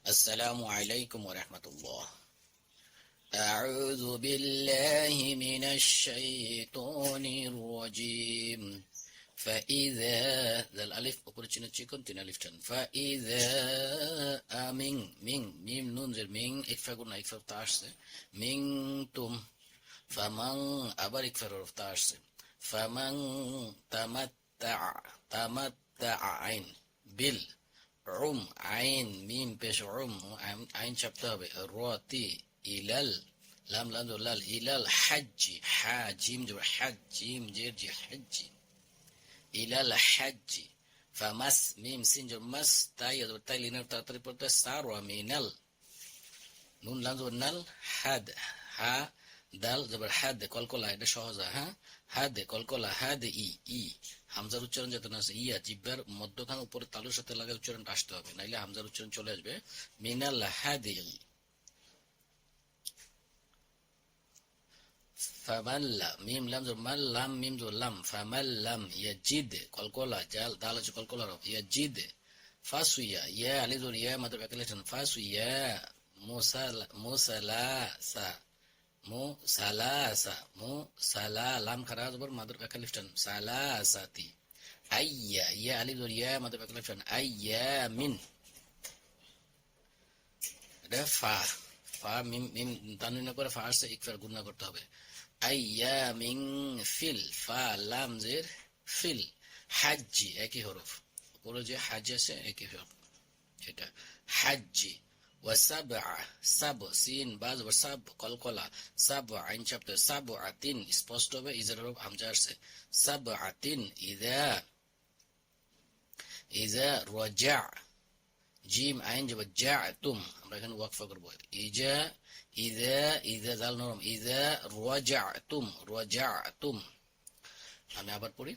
السلام عليكم ورحمة الله. أعوذ بالله من الشيطان الرجيم. فإذا الألف أقرأ تشيكون تين ألف تن فإذا أمين ميم نون زر مين إكفا قلنا إكفا تارس مين توم فمن أبر إكفا تارس فمن تمتع عين بال আইন মিম পেশ আইন চাপতে হবে রতি ইলাল লাম লাল ইলাল হাজ্জি হা জিম জবর হাজ জিম জের জি হাজ্জি ইলাল হাজ্জি ফামাস মিম সিন জবর মাস তাই জবর তাই লিনার তাড়াতাড়ি পড়তে সারওয়া মিনাল নুন লাম জবর নাল হাদ হা দাল জবর হাদ কলকলা এটা সহজ হ্যাঁ হাদ কলকলা হাদ ই হামজার উচ্চারণ যাতে না আসে ইয়া জিব্বার মধ্যখান উপরে তালুর সাথে লাগায় উচ্চারণটা আসতে হবে, নাইলে হামজার উচ্চারণ চলে আসবে মিনাল হাদি। ফামাল্লা মিম লাম জবর মাল লাম মিম জবর লাম ফামাল্লাম ইয়াজিদ কলকলা জাল দাল আছে কলকলা রব ইয়াজিদ ফাসুয়া ইয়া আলি জবর ইয়া মাদ বাকালেশন ফাসুয়া মুসালাসা মুসালা লাম খারা জবর মাদ বাকালেশন সালাসাতি আইয়া ইয়া আলি জবর ইয়া মাদ বাকালেশন আইয়া মিন এটা ফা মিম তানবিনের পরে ফা আসছে ইকফার গুণা করতে হবে আইয়া মিন ফিল ফা লাম জের ফিল হাজ্জি একই হরফ পুরো যে হাজ আছে একই হরফ এটা হাজ্জি ওয়াসাবআ সাব সিন বাজ ওয়া সাব কলকলা সাব আইন চাপতে সাব আতিন স্পষ্ট হবে ইজার হরফ হামজা আসছে সাব আতিন ইজা রাজা জিম আইন জব জাতুম আমরা এখানে ওয়াকফা করব ইজা জাল নরম ইজা রাজাতুম আমি আবার পড়ি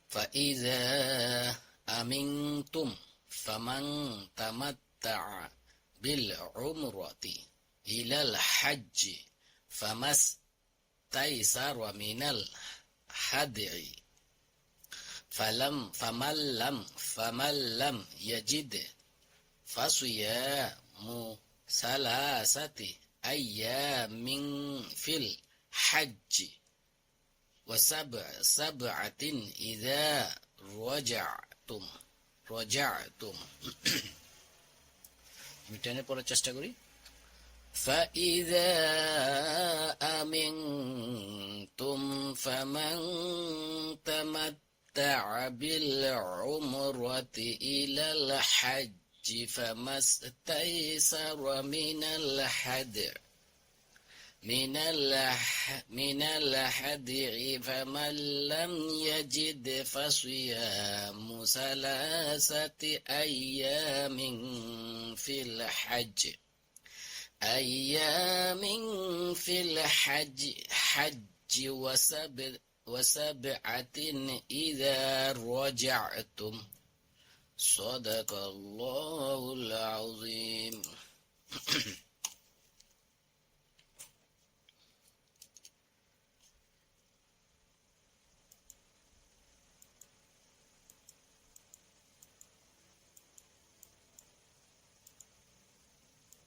فإذا أمنتم فمن تمتع بالعمرة إلى الحج فما استيسر من الهدي فمن لم يجد فصيام ثلاثة أيام في الحج وسبعة إذا رجعتم মিটানে পড়ার চেষ্টা করি فإذا أمنتم فمن تمتع بالعمرة إلى الحج فما استيسر من الهدي من الهدي فمن لم يجد فصيام ثلاثة أيام في الحج وسبعة إذا رجعتم صدق الله العظيم